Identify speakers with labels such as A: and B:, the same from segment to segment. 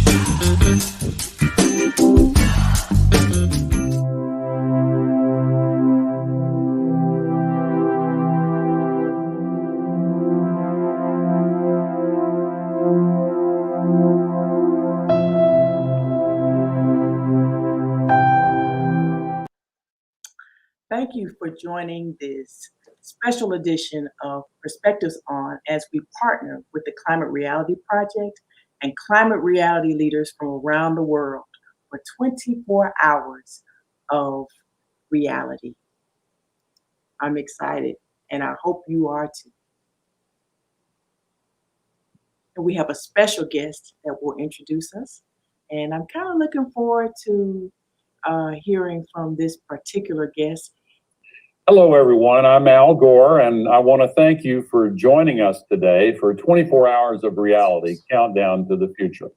A: Thank you for joining this special edition of Perspectives On as we partner with the Climate Reality Project and climate reality leaders from around the world for 24 hours of reality. I'm excited, and I hope you are too. And we have a special guest that will introduce us, and I'm kind of looking forward to hearing from this particular guest.
B: Hello, everyone. I'm Al Gore, and I want to thank you for joining us today for 24 Hours of Reality, Countdown to the Future.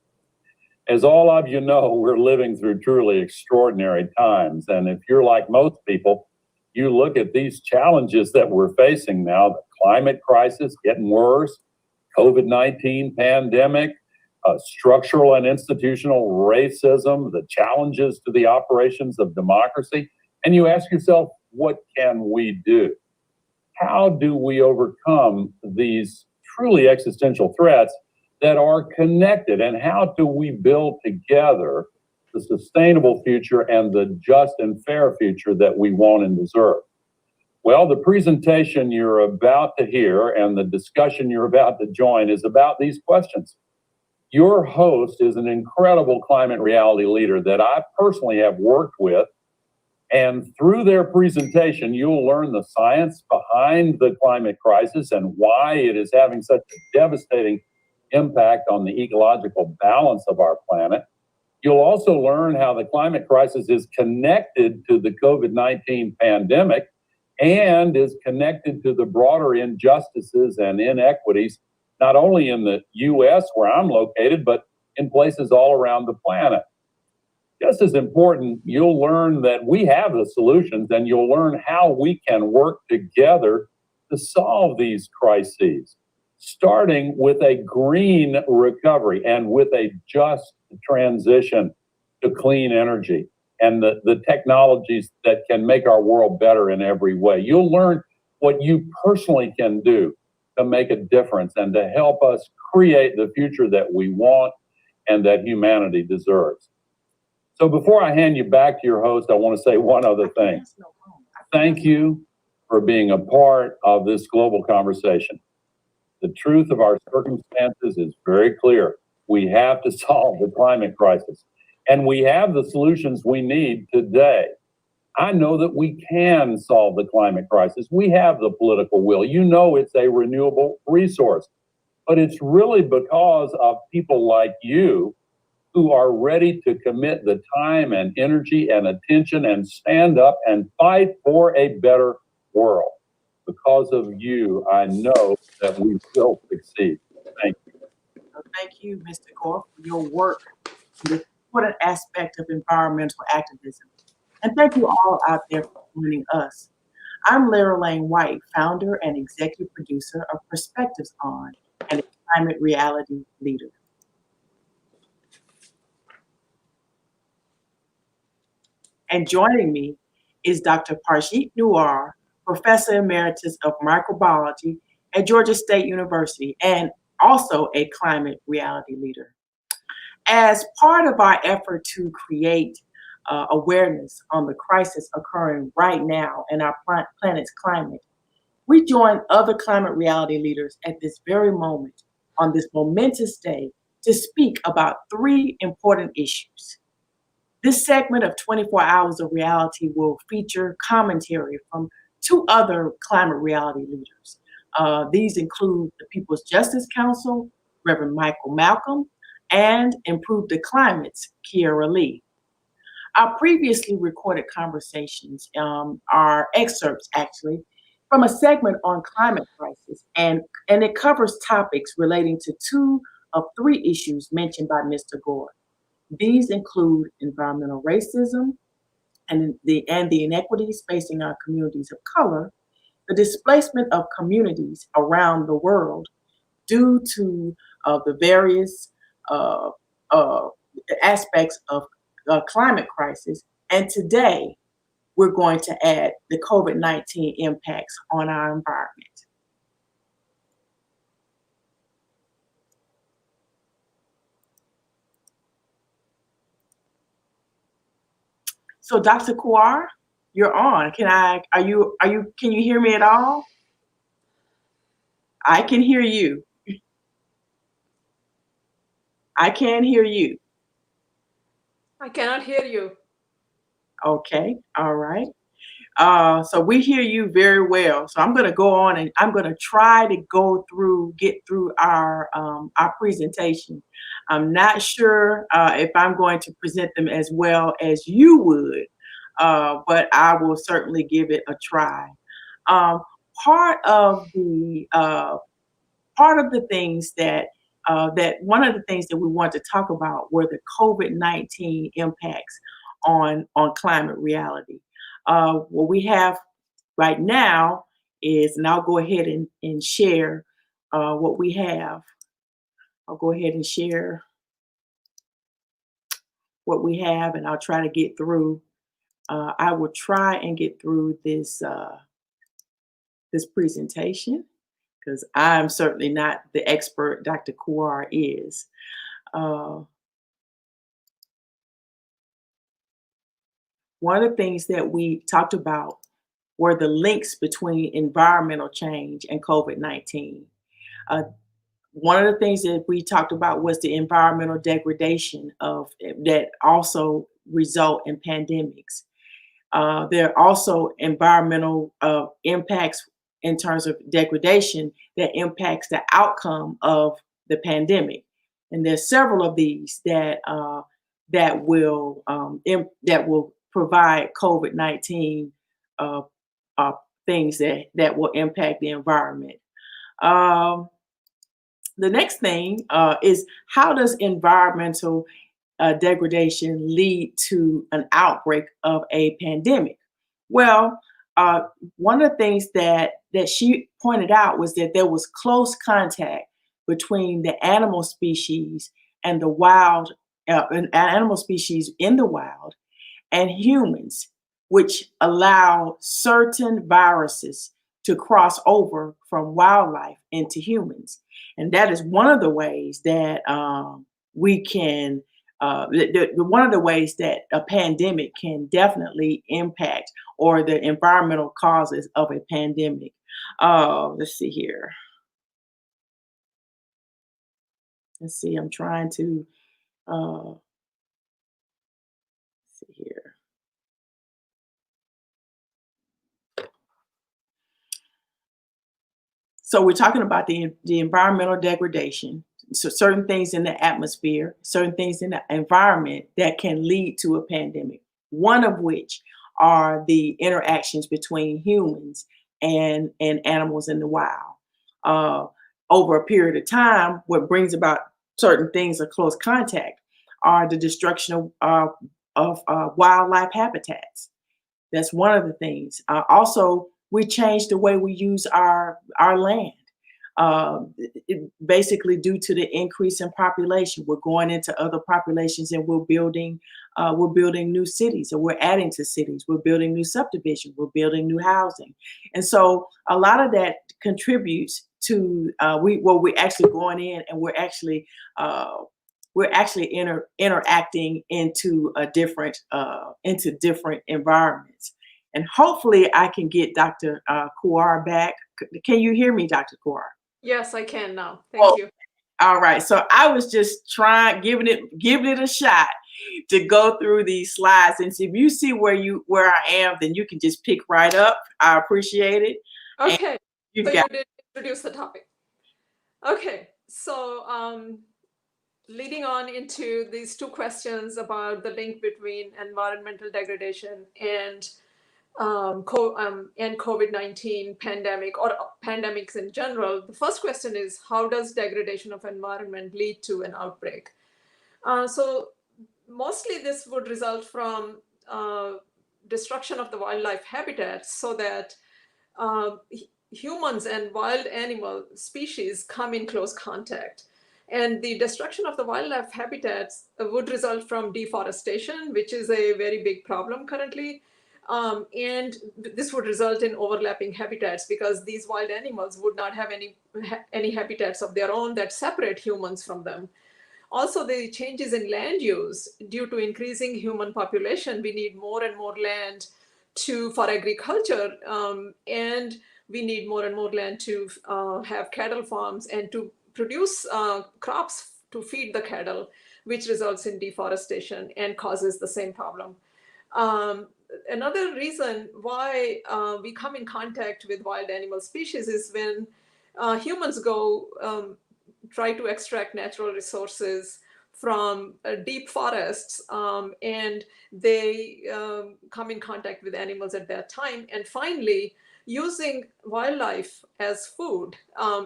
B: As all of you know, we're living through truly extraordinary times, and if you're like most people, you look at these challenges that we're facing now, the climate crisis getting worse, COVID-19 pandemic, structural and institutional racism, the challenges to the operations of democracy, and you ask yourself, what can we do? How do we overcome these truly existential threats that are connected? And how do we build together the sustainable future and the just and fair future that we want and deserve? Well, the presentation you're about to hear and the discussion you're about to join is about these questions. Your host is an incredible climate reality leader that I personally have worked with. And through their presentation, you'll learn the science behind the climate crisis and why it is having such a devastating impact on the ecological balance of our planet. You'll also learn how the climate crisis is connected to the COVID-19 pandemic and is connected to the broader injustices and inequities, not only in the U.S. where I'm located, but in places all around the planet. Just as important, you'll learn that we have the solutions, and you'll learn how we can work together to solve these crises, starting with a green recovery and with a just transition to clean energy and the technologies that can make our world better in every way. You'll learn what you personally can do to make a difference and to help us create the future that we want and that humanity deserves. So before I hand you back to your host, I want to say one other thing. Thank you for being a part of this global conversation. The truth of our circumstances is very clear. We have to solve the climate crisis, and we have the solutions we need today. I know that we can solve the climate crisis. We have the political will. You know it's a renewable resource, but it's really because of people like you who are ready to commit the time and energy and attention and stand up and fight for a better world. Because of you, I know that we will succeed. Thank you.
A: Thank you, Mr. Gore, for your work in the important aspect of environmental activism. And thank you all out there for joining us. I'm Lara Lane White, founder and executive producer of Perspectives On and a climate reality leader. And joining me is Dr. Parjeet Nuar, Professor Emeritus of Microbiology at Georgia State University, and also a climate reality leader. As part of our effort to create awareness on the crisis occurring right now in our planet's climate, we join other climate reality leaders at this very moment on this momentous day to speak about three important issues. This segment of 24 Hours of Reality will feature commentary from two other climate reality leaders. These include the People's Justice Council, Reverend Michael Malcolm, and Improve the Climate's Kiera Lee. Our previously recorded conversations are excerpts, actually, from a segment on climate crisis, and it covers topics relating to two of three issues mentioned by Mr. Gore. These include environmental racism and the inequities facing our communities of color, the displacement of communities around the world due to the various aspects of climate crisis. And today, we're going to add the COVID-19 impacts on our environment. So Dr. Kouar, you're on. Can you hear me at all? I can hear you. I can hear you.
C: I cannot hear you.
A: Okay, all right. So we hear you very well. So I'm going to go on and I'm going to try to get through our presentation. I'm not sure if I'm going to present them as well as you would, but I will certainly give it a try. Part of the things that one of the things that we want to talk about were the COVID-19 impacts on climate reality. What we have right now is, and I'll go ahead and share what we have. I'll go ahead and share what we have, and I'll try to get through. I will try and get through this presentation, because I'm certainly not the expert Dr. Kouar is. One of the things that we talked about were the links between environmental change and COVID-19. One of the things that we talked about was the environmental degradation that also result in pandemics. There are also environmental impacts in terms of degradation that impacts the outcome of the pandemic. And there's several of these that will provide COVID-19 things that will impact the environment. The next thing is, how does environmental degradation lead to an outbreak of a pandemic? Well, one of the things that she pointed out was that there was close contact between the animal species and the wild, animal species in the wild, and humans, which allow certain viruses to cross over from wildlife into humans. And that is one of the ways that we can one of the ways that a pandemic can definitely impact, or the environmental causes of a pandemic. Let's see here. Let's see, I'm trying to see here. So we're talking about the environmental degradation. So certain things in the atmosphere, certain things in the environment that can lead to a pandemic. One of which are the interactions between humans and animals in the wild. Over a period of time, what brings about certain things of close contact are the destruction of wildlife habitats. That's one of the things. Also, we changed the way we use our land. Basically, due to the increase in population, we're going into other populations, and we're building new cities, or we're adding to cities. We're building new subdivisions. We're building new housing, and so a lot of that contributes to we're actually going in, and we're actually interacting into different environments. And hopefully I can get Dr. Kouar back. Can you hear me, Dr. Kouar?
C: Yes, I can now. Thank you.
A: All right. So I was just giving it a shot to go through these slides. And so if you see where I am, then you can just pick right up. I appreciate it.
C: Okay. You did introduce the topic. Okay. So leading on into these two questions about the link between environmental degradation and COVID-19 pandemic, or pandemics in general, the first question is, how does degradation of environment lead to an outbreak? So mostly this would result from destruction of the wildlife habitats, so that humans and wild animal species come in close contact. And the destruction of the wildlife habitats would result from deforestation, which is a very big problem currently. And this would result in overlapping habitats because these wild animals would not have any habitats of their own that separate humans from them. Also, the changes in land use due to increasing human population, we need more and more land for agriculture, and we need more and more land to have cattle farms and to produce crops to feed the cattle, which results in deforestation and causes the same problem. Another reason why we come in contact with wild animal species is when humans go try to extract natural resources from deep forests, and they come in contact with animals at that time. And finally, using wildlife as food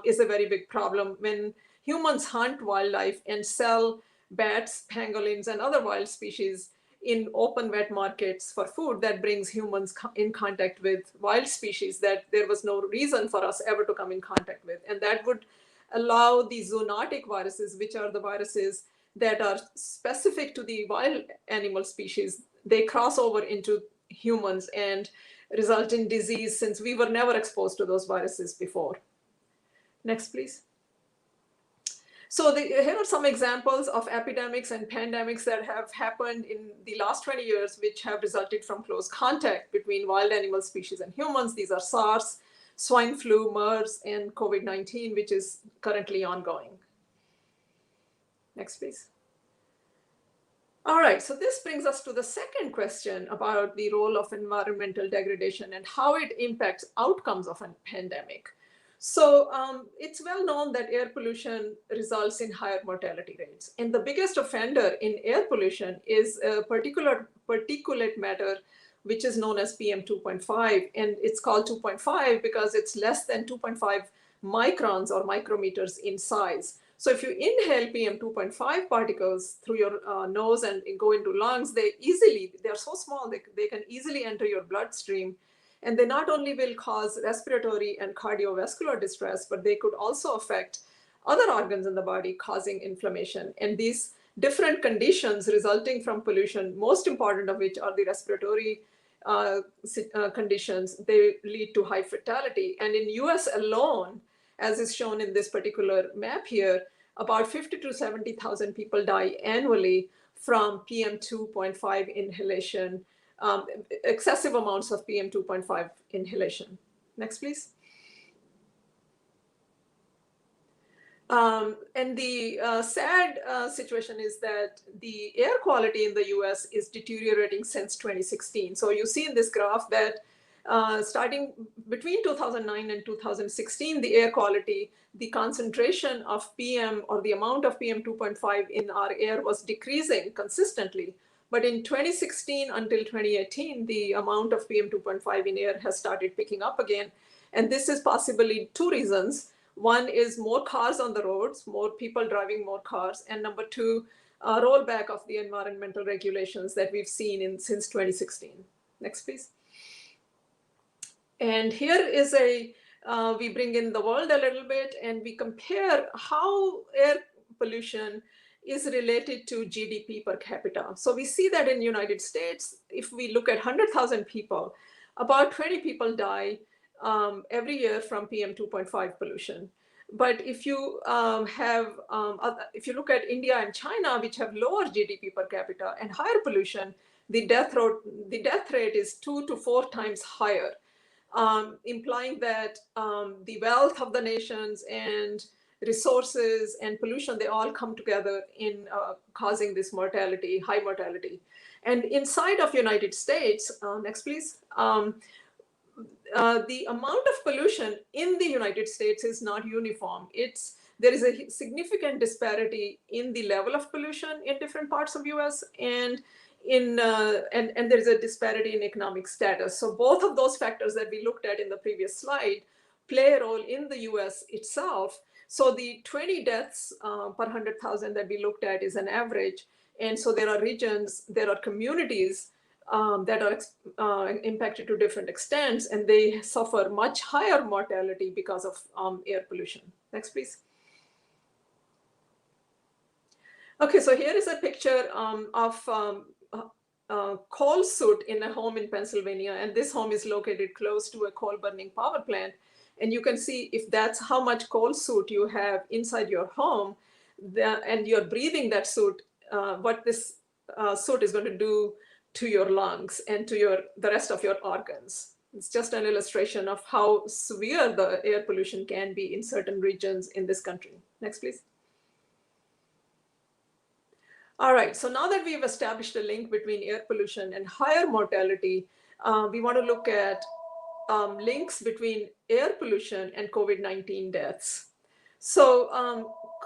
C: is a very big problem. When humans hunt wildlife and sell bats, pangolins, and other wild species in open wet markets for food, that brings humans in contact with wild species that there was no reason for us ever to come in contact with. And that would allow the zoonotic viruses, which are the viruses that are specific to the wild animal species, they cross over into humans and result in disease, since we were never exposed to those viruses before. Next, please. So here are some examples of epidemics and pandemics that have happened in the last 20 years, which have resulted from close contact between wild animal species and humans. These are SARS, swine flu, MERS, and COVID-19, which is currently ongoing. Next, please. All right, so this brings us to the second question about the role of environmental degradation and how it impacts outcomes of a pandemic. So it's well known that air pollution results in higher mortality rates. And the biggest offender in air pollution is a particular particulate matter, which is known as PM2.5. And it's called 2.5 because it's less than 2.5 microns or micrometers in size. So if you inhale PM2.5 particles through your nose and go into lungs, they're so small, they can easily enter your bloodstream. And they not only will cause respiratory and cardiovascular distress, but they could also affect other organs in the body, causing inflammation. And these different conditions resulting from pollution, most important of which are the respiratory conditions, they lead to high fatality. And in US alone, as is shown in this particular map here, about 50 to 70,000 people die annually from PM2.5 inhalation, excessive amounts of PM2.5 inhalation. Next, please. And the sad situation is that the air quality in the US is deteriorating since 2016. So you see in this graph that starting between 2009 and 2016, the air quality, the concentration of PM or the amount of PM2.5 in our air was decreasing consistently. But in 2016 until 2018, the amount of PM2.5 in air has started picking up again. And this is possibly two reasons. One is more cars on the roads, more people driving more cars. And number two, rollback of the environmental regulations that we've seen since 2016. Next, please. And here is we bring in the world a little bit and we compare how air pollution is related to GDP per capita. So we see that in the United States, if we look at 100,000 people, about 20 people die every year from PM2.5 pollution. But if you if you look at India and China, which have lower GDP per capita and higher pollution, the death rate is 2 to 4 times higher, implying that the wealth of the nations and resources and pollution, they all come together in causing this mortality, high mortality. And inside of United States, next please, the amount of pollution in the United States is not uniform. There is a significant disparity in the level of pollution in different parts of US and there is a disparity in economic status. So both of those factors that we looked at in the previous slide play a role in the US itself. So the 20 deaths per 100,000 that we looked at is an average. And so there are regions, there are communities that are impacted to different extents, and they suffer much higher mortality because of air pollution. Next, please. Okay, so here is a picture of coal soot in a home in Pennsylvania, and this home is located close to a coal burning power plant. And you can see if that's how much coal soot you have inside your home, and you're breathing that soot, what this soot is going to do to your lungs and to the rest of your organs. It's just an illustration of how severe the air pollution can be in certain regions in this country. Next, please. All right, so now that we've established a link between air pollution and higher mortality, we want to look at links between air pollution and COVID-19 deaths. So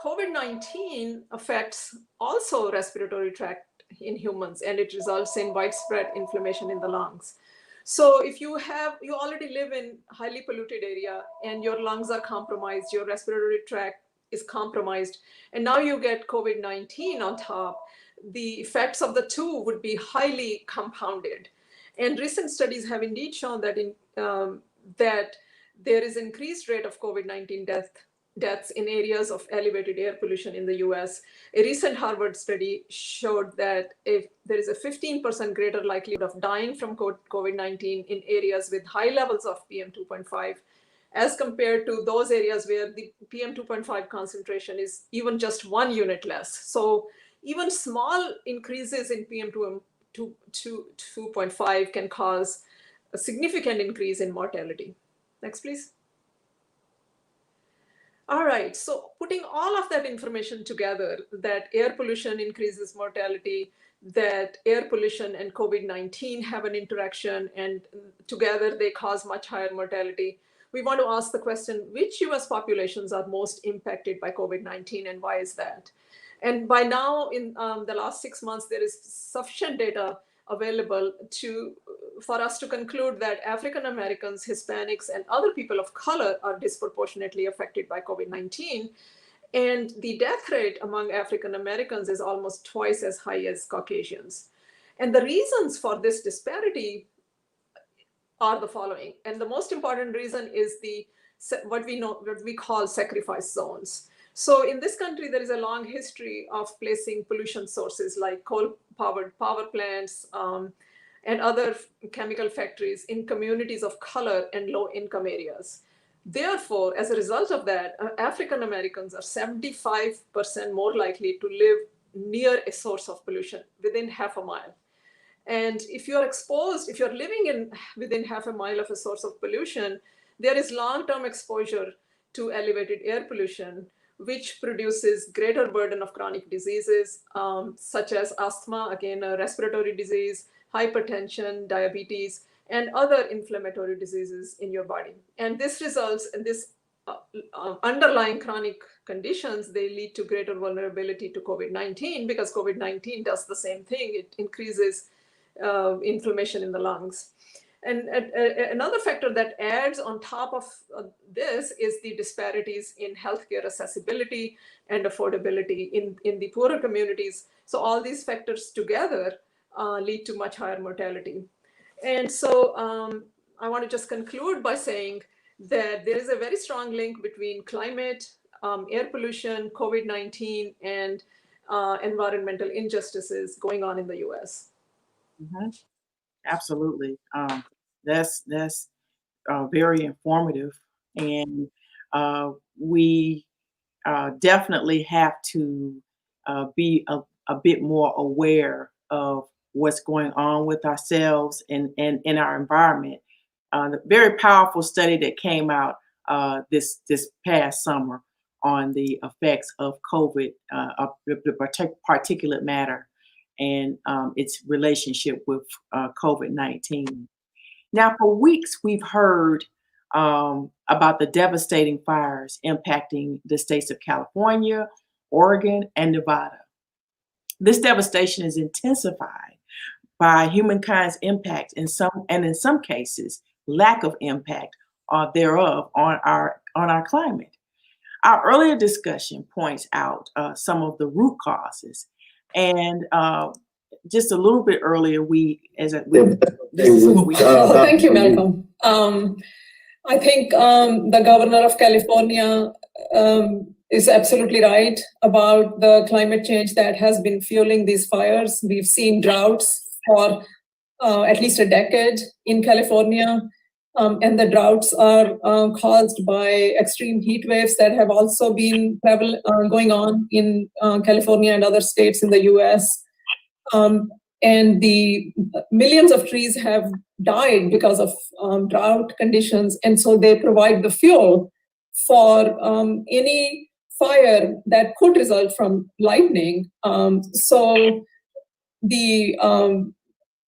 C: COVID-19 affects also respiratory tract in humans, and it results in widespread inflammation in the lungs. So if you already live in highly polluted area and your lungs are compromised, your respiratory tract is compromised, and now you get COVID-19 on top, the effects of the two would be highly compounded. And recent studies have indeed shown that that there is increased rate of COVID-19 deaths in areas of elevated air pollution in the US. A recent Harvard study showed that if there is a 15% greater likelihood of dying from COVID-19 in areas with high levels of PM2.5 as compared to those areas where the PM2.5 concentration is even just 1 unit less. So even small increases in PM2.5 can cause a significant increase in mortality. Next, please. All right, so putting all of that information together, that air pollution increases mortality, that air pollution and COVID-19 have an interaction, and together they cause much higher mortality, we want to ask the question, which US populations are most impacted by COVID-19 and why is that? And by now, in the last 6 months, there is sufficient data available for us to conclude that African Americans, Hispanics, and other people of color are disproportionately affected by COVID-19. And the death rate among African Americans is almost twice as high as Caucasians. And the reasons for this disparity are the following. And the most important reason is what we call sacrifice zones. So in this country, there is a long history of placing pollution sources like coal-powered power plants and other chemical factories in communities of color and low-income areas. Therefore, as a result of that, African Americans are 75% more likely to live near a source of pollution within half a mile. And if you're living within half a mile of a source of pollution, there is long-term exposure to elevated air pollution, which produces greater burden of chronic diseases, such as asthma, again, a respiratory disease, hypertension, diabetes, and other inflammatory diseases in your body. And this results in this underlying chronic conditions, they lead to greater vulnerability to COVID-19 because COVID-19 does the same thing. It increases inflammation in the lungs. And another factor that adds on top of this is the disparities in healthcare accessibility and affordability in the poorer communities. So all these factors together lead to much higher mortality. And so I want to just conclude by saying that there is a very strong link between climate, air pollution, COVID-19, and environmental injustices going on in the US.
A: Mm-hmm. Absolutely. That's very informative, and we definitely have to be a bit more aware of what's going on with ourselves and in our environment. The very powerful study that came out this past summer on the effects of COVID, the particulate matter, and its relationship with COVID-19. Now, for weeks, we've heard about the devastating fires impacting the states of California, Oregon, and Nevada. This devastation is intensified by humankind's impact in some cases, lack of impact thereof on our climate. Our earlier discussion points out some of the root causes, and just a little bit earlier, this is what we.
D: Thank you, Malcolm. I think the governor of California
C: is absolutely right about the climate change that has been fueling these fires. We've seen droughts for at least a decade in California, and the droughts are caused by extreme heat waves that have also been going on in California and other states in the US. And the millions of trees have died because of drought conditions, and so they provide the fuel for any fire that could result from lightning.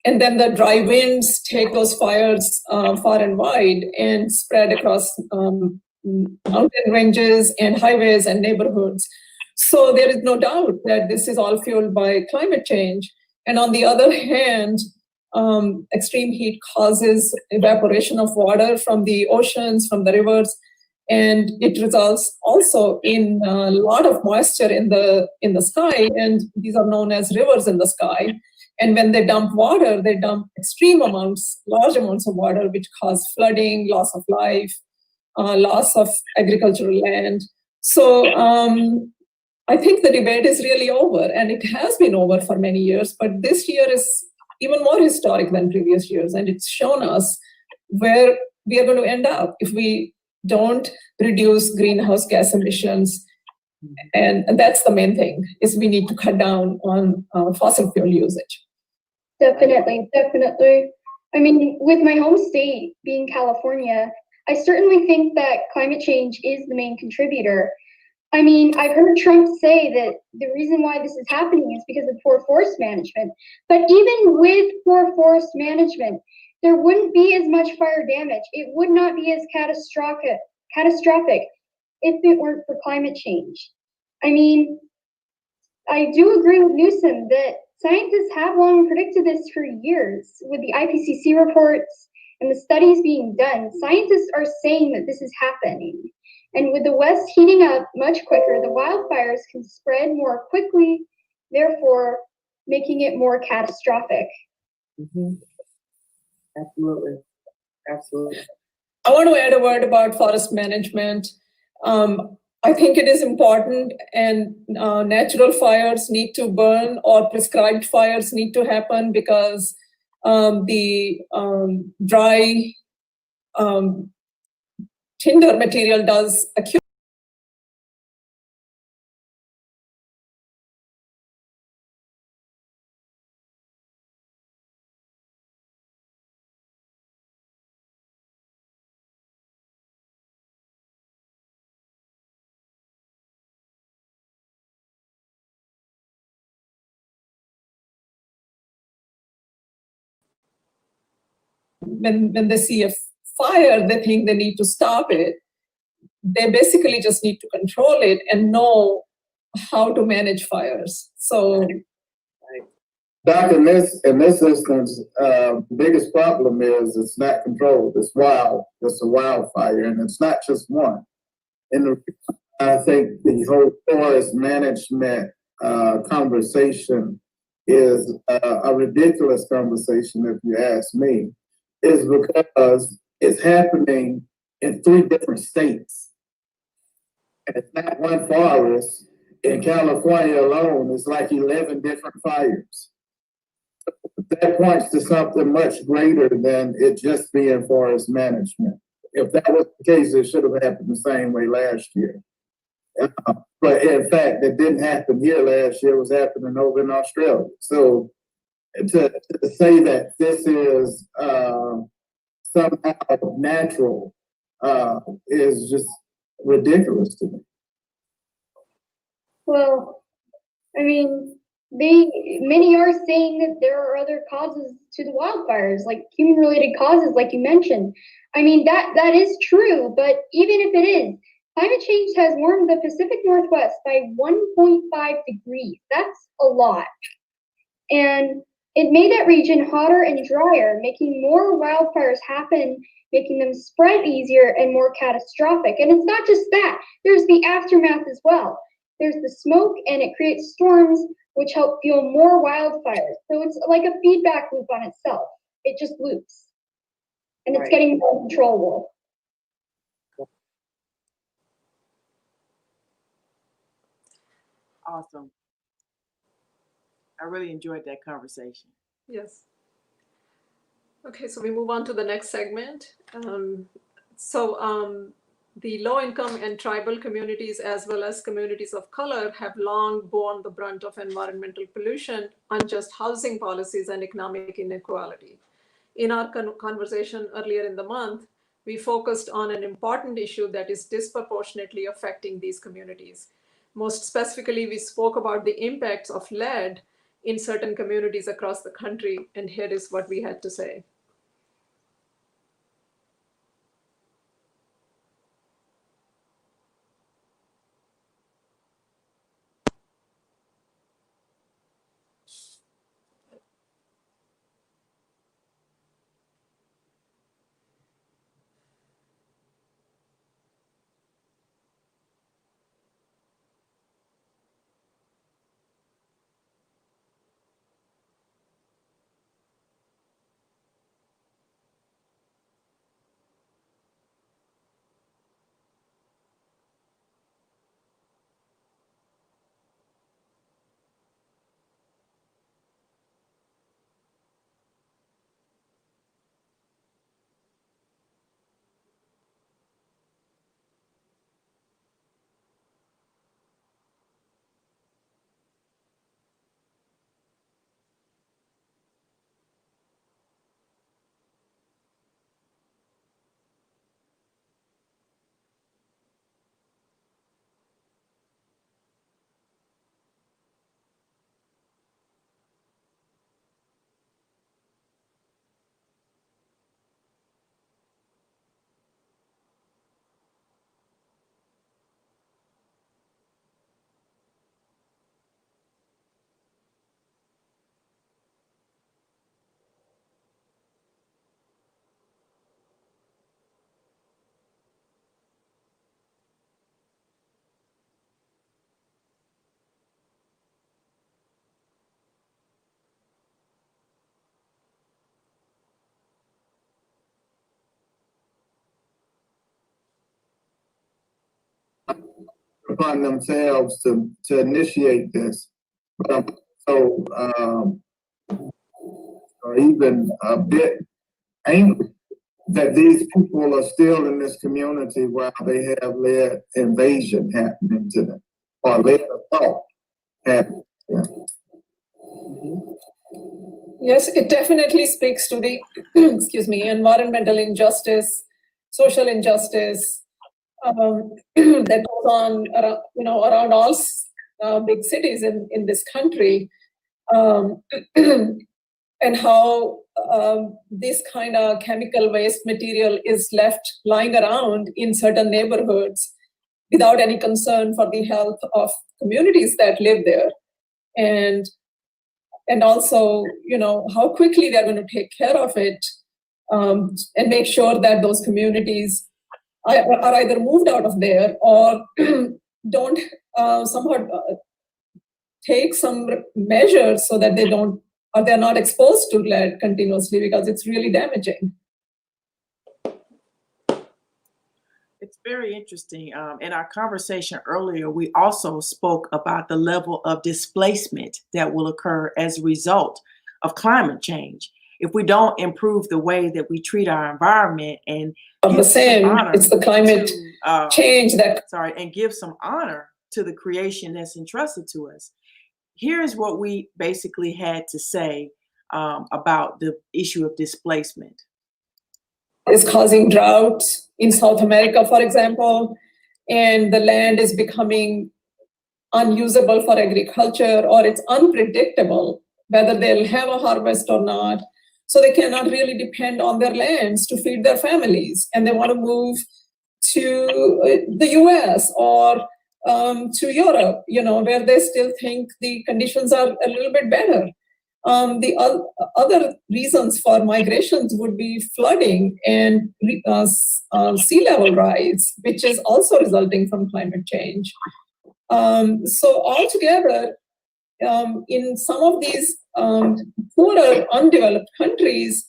C: And then the dry winds take those fires far and wide and spread across mountain ranges and highways and neighborhoods. So there is no doubt that this is all fueled by climate change. And on the other hand, extreme heat causes evaporation of water from the oceans, from the rivers, and it results also in a lot of moisture in the sky, and these are known as rivers in the sky. And when they dump water, they dump large amounts of water, which cause flooding, loss of life, loss of agricultural land. So I think the debate is really over, and it has been over for many years, but this year is even more historic than previous years, and it's shown us where we are going to end up if we don't reduce greenhouse gas emissions. And that's the main thing, is we need to cut down on fossil fuel usage.
D: Definitely. I mean, with my home state being California, I certainly think that climate change is the main contributor. I mean, I've heard Trump say that the reason why this is happening is because of poor forest management. But even with poor forest management, there wouldn't be as much fire damage. It would not be as catastrophic if it weren't for climate change. I mean, I do agree with Newsom that scientists have long predicted this for years. With the IPCC reports and the studies being done, scientists are saying that this is happening. And with the West heating up much quicker, the wildfires can spread more quickly, therefore making it more catastrophic.
A: Mm-hmm. Absolutely.
C: I want to add a word about forest management. I think it is important, and natural fires need to burn, or prescribed fires need to happen, because the dry tinder material does accumulate. When they see a fire, they think they need to stop it. They basically just need to control it and know how to manage fires. So,
E: Doc, in this instance, the biggest problem is it's not controlled. It's wild. It's a wildfire, and it's not just one. And I think the whole forest management conversation is a ridiculous conversation, if you ask me, is because it's happening in 3 different states. And it's not one forest. In California alone, it's like 11 different fires. That points to something much greater than it just being forest management. If that was the case, it should have happened the same way last year. But in fact, it didn't happen here last year. It was happening over in Australia. So to say that this is somehow natural is just ridiculous to me.
D: Well, I mean, many are saying that there are other causes to the wildfires, like human-related causes, like you mentioned. I mean, that is true, but even if it is, climate change has warmed the Pacific Northwest by 1.5 degrees. That's a lot. And it made that region hotter and drier, making more wildfires happen, making them spread easier and more catastrophic. And it's not just that, there's the aftermath as well. There's the smoke, and it creates storms, which help fuel more wildfires. So it's like a feedback loop on itself. It just loops. And it's getting more controllable.
A: Awesome. I really enjoyed that conversation.
C: Yes. Okay, so we move on to the next segment. The low-income and tribal communities, as well as communities of color, have long borne the brunt of environmental pollution, unjust housing policies, and economic inequality. In our conversation earlier in the month, we focused on an important issue that is disproportionately affecting these communities. Most specifically, we spoke about the impacts of lead in certain communities across the country, and here is what we had to say.
E: Upon themselves to initiate this. So, or even a bit angry that these people are still in this community while they have lead invasion happening to them, or lead assault happening to them.
C: Yes, it definitely speaks to the excuse me, environmental injustice, social injustice that goes on around all big cities in this country, and how this kind of chemical waste material is left lying around in certain neighborhoods without any concern for the health of communities that live there, and also how quickly they're going to take care of it, and make sure that those communities are either moved out of there or don't somehow take some measures so that they're not exposed to lead continuously, because it's really damaging.
A: It's very interesting. In our conversation earlier, we also spoke about the level of displacement that will occur as a result of climate change. If we don't improve the way that we treat our environment and
C: The same, it's the climate change
A: and give some honor to the creation that's entrusted to us. Here's what we basically had to say about the issue of displacement.
C: Is causing droughts in South America, for example, and the land is becoming unusable for agriculture, or it's unpredictable whether they'll have a harvest or not. So they cannot really depend on their lands to feed their families, and they want to move to the US or to Europe, where they still think the conditions are a little bit better. The other reasons for migrations would be flooding and sea level rise, which is also resulting from climate change. So altogether, in some of these poorer, undeveloped countries,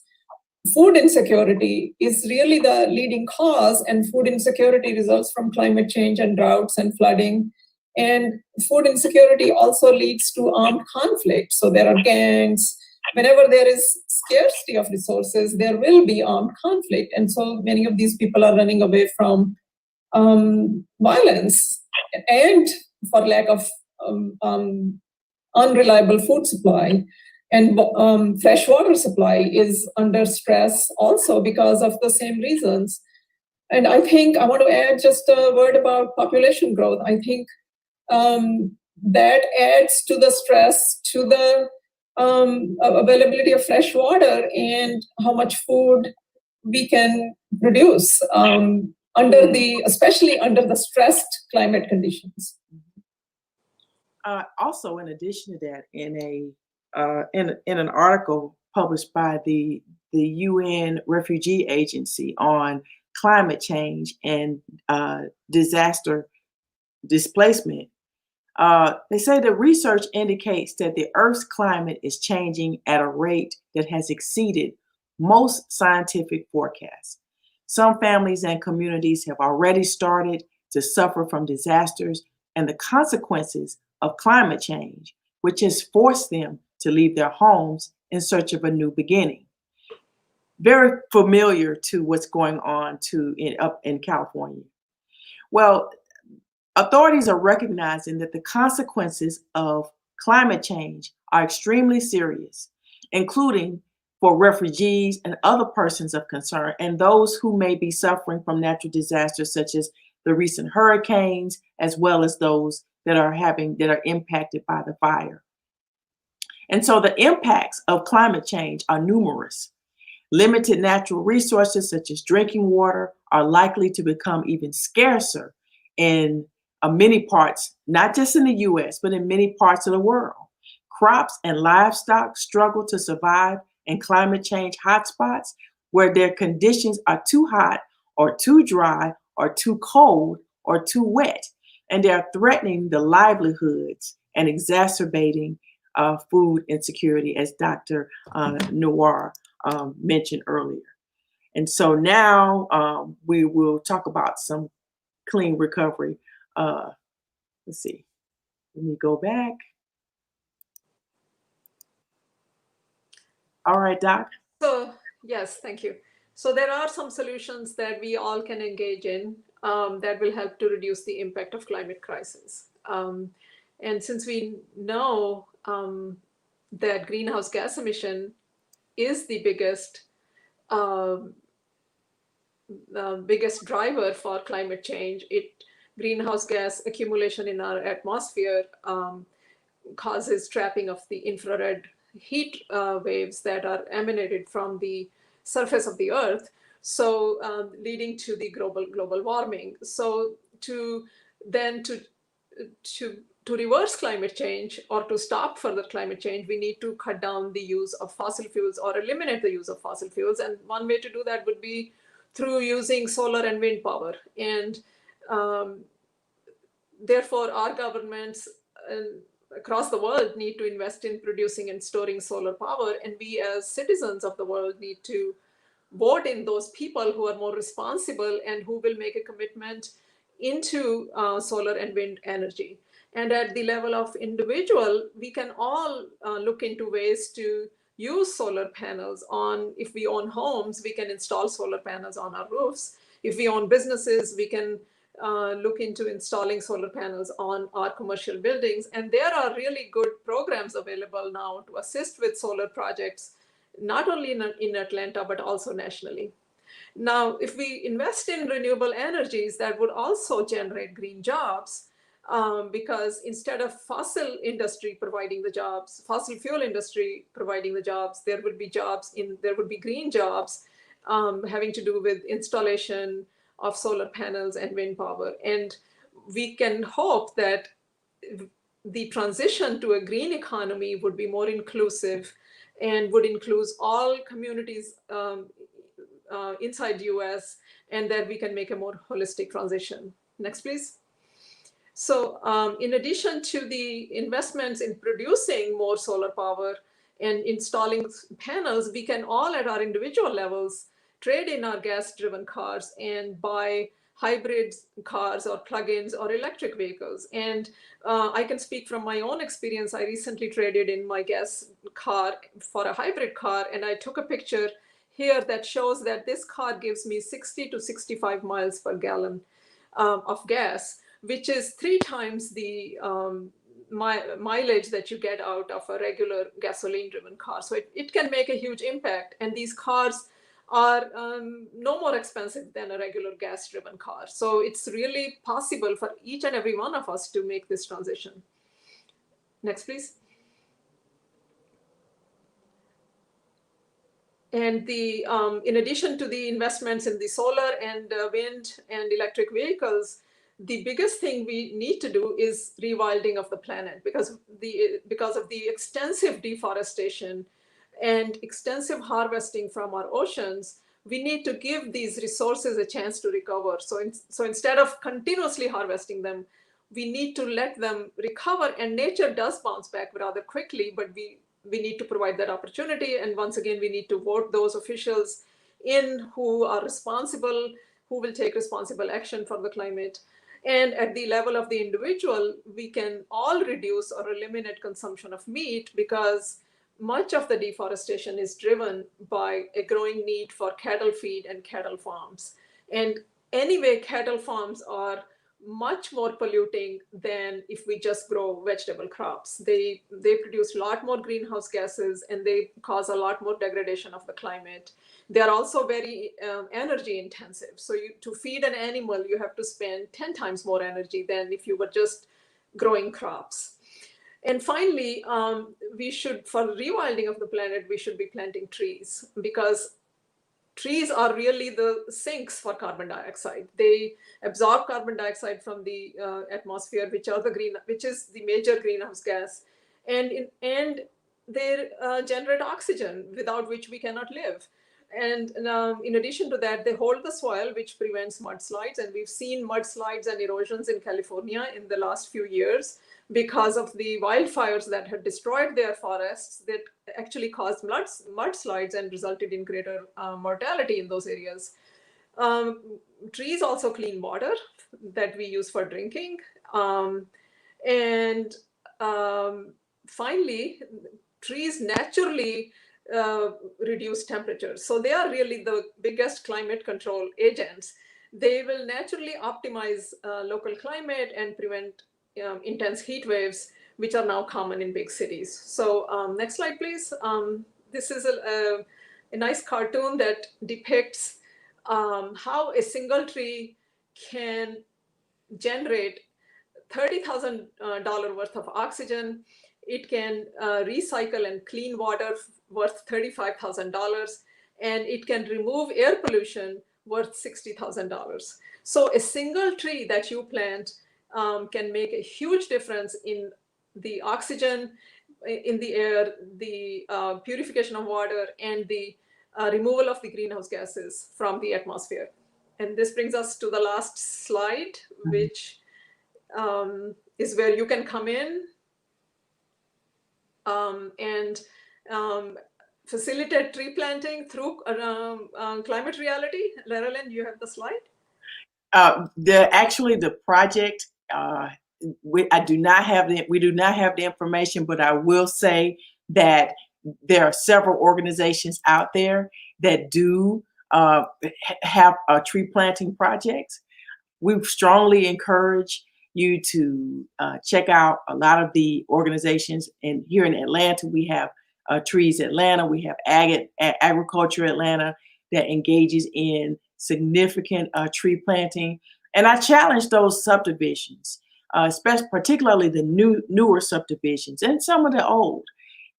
C: food insecurity is really the leading cause, and food insecurity results from climate change and droughts and flooding. And food insecurity also leads to armed conflict. So there are gangs. Whenever there is scarcity of resources, there will be armed conflict. And so many of these people are running away from violence and for lack of unreliable food supply. And fresh water supply is under stress also because of the same reasons. And I think I want to add just a word about population growth. I think that adds to the stress, to the availability of fresh water and how much food we can produce especially under the stressed climate conditions.
A: Also, in addition to that, in an article published by the UN Refugee Agency on climate change and disaster displacement, they say the research indicates that the Earth's climate is changing at a rate that has exceeded most scientific forecasts. Some families and communities have already started to suffer from disasters and the consequences of climate change, which has forced them to leave their homes in search of a new beginning. Very familiar to what's going on up in California. Well, authorities are recognizing that the consequences of climate change are extremely serious, including for refugees and other persons of concern, and those who may be suffering from natural disasters such as the recent hurricanes, as well as those that are impacted by the fire. And so the impacts of climate change are numerous. Limited natural resources such as drinking water are likely to become even scarcer in many parts, not just in the US, but in many parts of the world. Crops and livestock struggle to survive in climate change hotspots where their conditions are too hot or too dry or too cold or too wet, and they are threatening the livelihoods and exacerbating food insecurity, as Dr. Noir mentioned earlier. And so now we will talk about some clean recovery. Let's see, let me go back. All right, Doc.
C: So, yes, thank you. So there are some solutions that we all can engage in that will help to reduce the impact of climate crisis. And since we know that greenhouse gas emission is the biggest driver for climate change, greenhouse gas accumulation in our atmosphere causes trapping of the infrared heat waves that are emanated from the surface of the Earth, so leading to the global warming. So to reverse climate change or to stop further climate change, we need to cut down the use of fossil fuels or eliminate the use of fossil fuels. And one way to do that would be through using solar and wind power. And therefore, our governments across the world need to invest in producing and storing solar power. And we as citizens of the world need to vote in those people who are more responsible and who will make a commitment into solar and wind energy. And at the level of individual, we can all look into ways to use solar panels if we own homes, we can install solar panels on our roofs. If we own businesses, we can look into installing solar panels on our commercial buildings. And there are really good programs available now to assist with solar projects, not only in Atlanta, but also nationally. Now, if we invest in renewable energies, that would also generate green jobs, because instead of fossil industry providing the jobs, fossil fuel industry providing the jobs, there would be green jobs having to do with installation of solar panels and wind power. And we can hope that the transition to a green economy would be more inclusive and would include all communities inside the US, and that we can make a more holistic transition. Next, please. So in addition to the investments in producing more solar power and installing panels, we can all at our individual levels trade in our gas-driven cars and buy hybrid cars or plug-ins or electric vehicles. And I can speak from my own experience. I recently traded in my gas car for a hybrid car, and I took a picture here that shows that this car gives me 60 to 65 miles per gallon of gas, which is 3 times the mileage that you get out of a regular gasoline driven car. So it can make a huge impact. And these cars are no more expensive than a regular gas driven car. So it's really possible for each and every one of us to make this transition. Next, please. And the in addition to the investments in the solar and wind and electric vehicles, the biggest thing we need to do is rewilding of the planet, because of the extensive deforestation and extensive harvesting from our oceans. We need to give these resources a chance to recover. So instead of continuously harvesting them, we need to let them recover, and nature does bounce back rather quickly, but we need to provide that opportunity. And once again, we need to vote those officials in who are responsible, who will take responsible action for the climate. And at the level of the individual, we can all reduce or eliminate consumption of meat, because much of the deforestation is driven by a growing need for cattle feed and cattle farms. And anyway, cattle farms are much more polluting than if we just grow vegetable crops. They produce a lot more greenhouse gases, and they cause a lot more degradation of the climate. They are also very energy intensive. So to feed an animal, you have to spend 10 times more energy than if you were just growing crops. And finally, we should, for rewilding of the planet, we should be planting trees, because trees are really the sinks for carbon dioxide. They absorb carbon dioxide from the atmosphere, which is the major greenhouse gas, and they generate oxygen, without which we cannot live. And in addition to that, they hold the soil, which prevents mudslides. And we've seen mudslides and erosions in California in the last few years because of the wildfires that had destroyed their forests, that actually caused mudslides and resulted in greater mortality in those areas. Trees also clean water that we use for drinking. Finally, trees naturally reduce temperatures. So they are really the biggest climate control agents. They will naturally optimize local climate and prevent intense heat waves, which are now common in big cities. So next slide, please. This is a nice cartoon that depicts how a single tree can generate $30,000 worth of oxygen. It can recycle and clean water worth $35,000, and it can remove air pollution worth $60,000. So a single tree that you plant can make a huge difference in the oxygen in the air, the purification of water, and the removal of the greenhouse gases from the atmosphere. And this brings us to the last slide, which is where you can come in and facilitate tree planting through climate reality. Leralyn, you have the slide?
A: The project, we do not have the information, but I will say that there are several organizations out there that do have tree planting projects. We strongly encourage you to check out a lot of the organizations. And here in Atlanta, we have Trees Atlanta, we have Agriculture Atlanta that engages in significant tree planting. And I challenge those subdivisions, particularly the newer subdivisions and some of the old.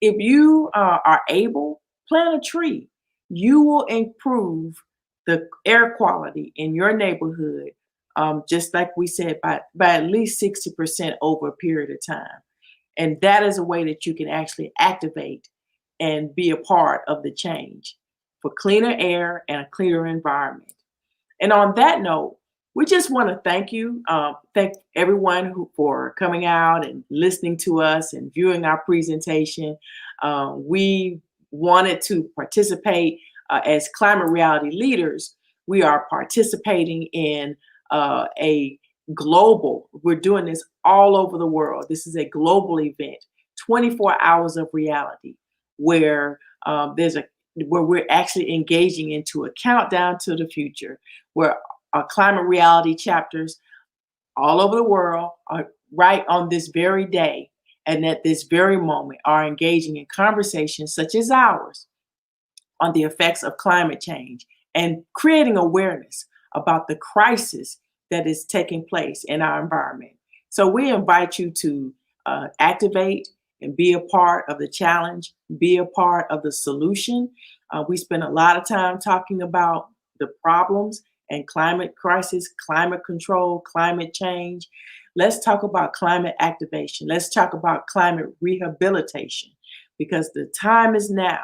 A: If you are able, plant a tree. You will improve the air quality in your neighborhood, just like we said, by at least 60% over a period of time. And that is a way that you can actually activate and be a part of the change for cleaner air and a cleaner environment. And on that note, we just want to thank you. Thank everyone for coming out and listening to us and viewing our presentation. We wanted to participate as climate reality leaders. We are participating in a global, we're doing this all over the world. This is a global event, 24 hours of reality, where where we're actually engaging into a countdown to the future, where our climate reality chapters all over the world are right on this very day and at this very moment are engaging in conversations such as ours on the effects of climate change and creating awareness about the crisis that is taking place in our environment. So we invite you to activate and be a part of the challenge, be a part of the solution. We spend a lot of time talking about the problems and climate crisis, climate control, climate change. Let's talk about climate activation. Let's talk about climate rehabilitation, because the time is now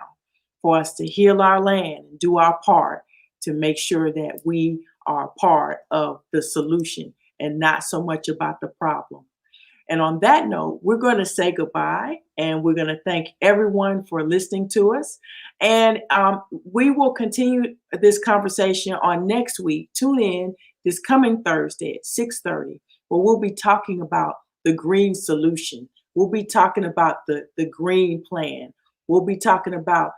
A: for us to heal our land and do our part to make sure that we are part of the solution and not so much about the problem. And on that note, we're going to say goodbye, and we're going to thank everyone for listening to us. And we will continue this conversation on next week. Tune in this coming Thursday at 6:30, where we'll be talking about the green solution. We'll be talking about the green plan. We'll be talking about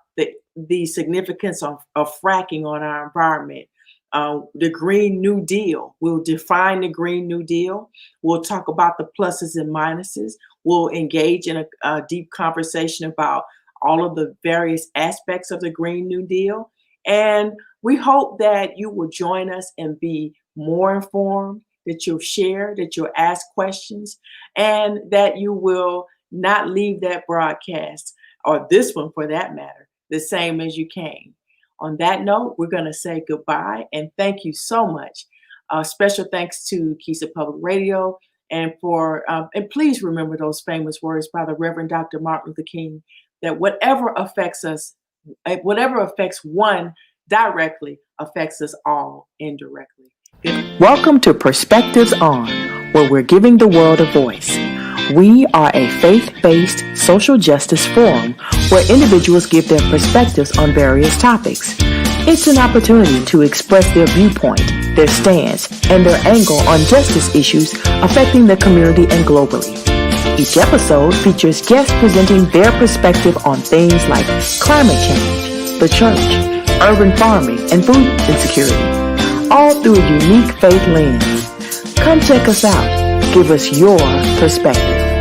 A: the significance of fracking on our environment. The Green New Deal. We'll define the Green New Deal. We'll talk about the pluses and minuses. We'll engage in a deep conversation about all of the various aspects of the Green New Deal. And we hope that you will join us and be more informed, that you'll share, that you'll ask questions, and that you will not leave that broadcast, or this one for that matter, the same as you came. On that note, we're going to say goodbye and thank you so much. Special thanks to Kisa Public Radio, and please remember those famous words by the Reverend Dr. Martin Luther King, that whatever affects one directly affects us all indirectly. Welcome to Perspectives On, where we're giving the world a voice. We are a faith-based social justice forum where individuals give their perspectives on various topics. It's an opportunity to express their viewpoint, their stance, and their angle on justice issues affecting the community and globally. Each episode features guests presenting their perspective on things like climate change, the church, urban farming, and food insecurity, all through a unique faith lens. Come check us out. Give us your perspective.